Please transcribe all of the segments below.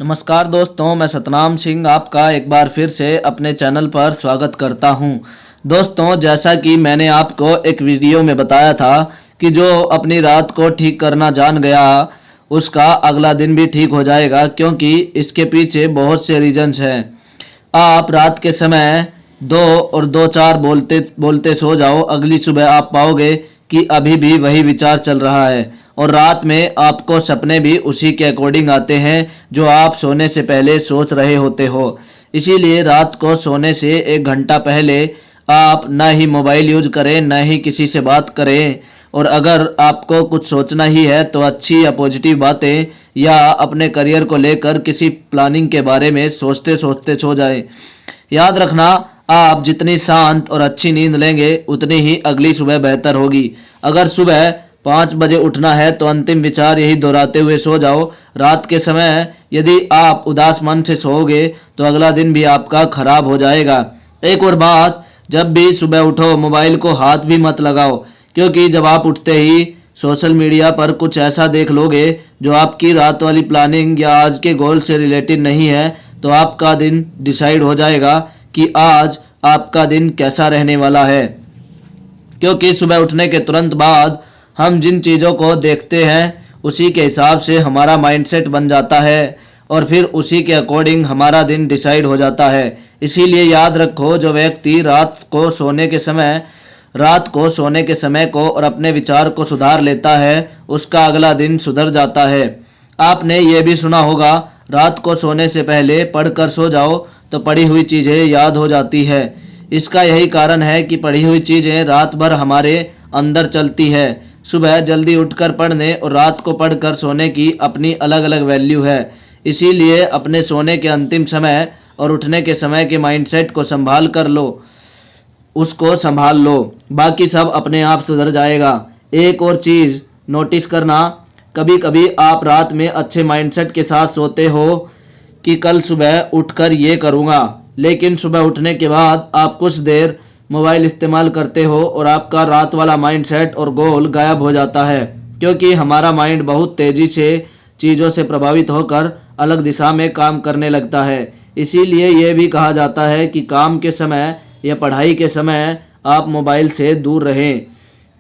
नमस्कार दोस्तों, मैं सतनाम सिंह आपका एक बार फिर से अपने चैनल पर स्वागत करता हूं। दोस्तों, जैसा कि मैंने आपको एक वीडियो में बताया था कि जो अपनी रात को ठीक करना जान गया उसका अगला दिन भी ठीक हो जाएगा, क्योंकि इसके पीछे बहुत से रीजंस हैं। आप रात के समय 2 और 2 4 बोलते बोलते सो जाओ, अगली सुबह आप पाओगे कि अभी भी वही विचार चल रहा है और रात में आपको सपने भी उसी के अकॉर्डिंग आते हैं जो आप सोने से पहले सोच रहे होते हो। इसीलिए रात को सोने से 1 घंटा पहले आप न ही मोबाइल यूज करें, न ही किसी से बात करें। और अगर आपको कुछ सोचना ही है तो अच्छी या पॉजिटिव बातें या अपने करियर को लेकर किसी प्लानिंग के बारे में सोचते सोचते सो जाए। याद रखना, आप जितनी शांत और अच्छी नींद लेंगे उतनी ही अगली सुबह बेहतर होगी। अगर सुबह 5 बजे उठना है तो अंतिम विचार यही दोहराते हुए सो जाओ। रात के समय यदि आप उदास मन से सोओगे तो अगला दिन भी आपका खराब हो जाएगा। एक और बात, जब भी सुबह उठो मोबाइल को हाथ भी मत लगाओ, क्योंकि जब आप उठते ही सोशल मीडिया पर कुछ ऐसा देख लोगे जो आपकी रात वाली प्लानिंग या आज के गोल से रिलेटेड नहीं है, तो आपका दिन डिसाइड हो जाएगा कि आज आपका दिन कैसा रहने वाला है। क्योंकि सुबह उठने के तुरंत बाद हम जिन चीज़ों को देखते हैं उसी के हिसाब से हमारा माइंडसेट बन जाता है और फिर उसी के अकॉर्डिंग हमारा दिन डिसाइड हो जाता है। इसीलिए याद रखो, जो व्यक्ति रात को सोने के समय को और अपने विचार को सुधार लेता है उसका अगला दिन सुधर जाता है। आपने ये भी सुना होगा, रात को सोने से पहले पढ़कर सो जाओ तो पढ़ी हुई चीज़ें याद हो जाती है। इसका यही कारण है कि पढ़ी हुई चीज़ें रात भर हमारे अंदर चलती है। सुबह जल्दी उठकर पढ़ने और रात को पढ़कर सोने की अपनी अलग अलग वैल्यू है। इसीलिए अपने सोने के अंतिम समय और उठने के समय के माइंडसेट को संभाल लो, बाकी सब अपने आप सुधर जाएगा। एक और चीज़ नोटिस करना, कभी कभी आप रात में अच्छे माइंडसेट के साथ सोते हो कि कल सुबह उठकर ये करूँगा, लेकिन सुबह उठने के बाद आप कुछ देर मोबाइल इस्तेमाल करते हो और आपका रात वाला माइंडसेट और गोल गायब हो जाता है। क्योंकि हमारा माइंड बहुत तेज़ी से चीज़ों से प्रभावित होकर अलग दिशा में काम करने लगता है। इसीलिए ये भी कहा जाता है कि काम के समय या पढ़ाई के समय आप मोबाइल से दूर रहें,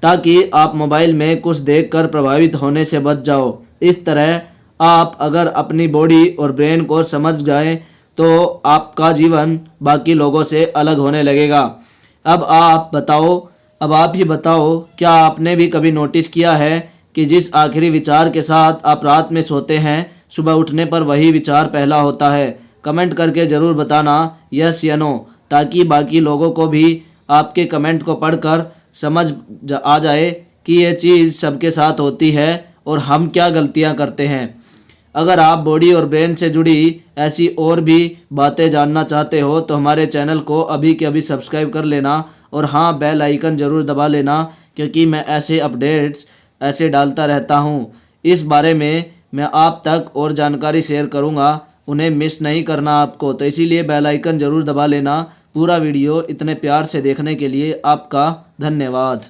ताकि आप मोबाइल में कुछ देखकर प्रभावित होने से बच जाओ। इस तरह आप अगर अपनी बॉडी और ब्रेन को समझ जाएं तो आपका जीवन बाकी लोगों से अलग होने लगेगा। अब आप ही बताओ, क्या आपने भी कभी नोटिस किया है कि जिस आखिरी विचार के साथ आप रात में सोते हैं सुबह उठने पर वही विचार पहला होता है? कमेंट करके ज़रूर बताना यस या नो, ताकि बाकी लोगों को भी आपके कमेंट को पढ़कर समझ आ जाए कि ये चीज़ सबके साथ होती है और हम क्या गलतियाँ करते हैं। अगर आप बॉडी और ब्रेन से जुड़ी ऐसी और भी बातें जानना चाहते हो तो हमारे चैनल को अभी के अभी सब्सक्राइब कर लेना और हाँ, बेल आइकन ज़रूर दबा लेना, क्योंकि मैं ऐसे अपडेट्स ऐसे डालता रहता हूँ। इस बारे में मैं आप तक और जानकारी शेयर करूँगा, उन्हें मिस नहीं करना आपको, तो इसीलिए बेल आइकन ज़रूर दबा लेना। पूरा वीडियो इतने प्यार से देखने के लिए आपका धन्यवाद।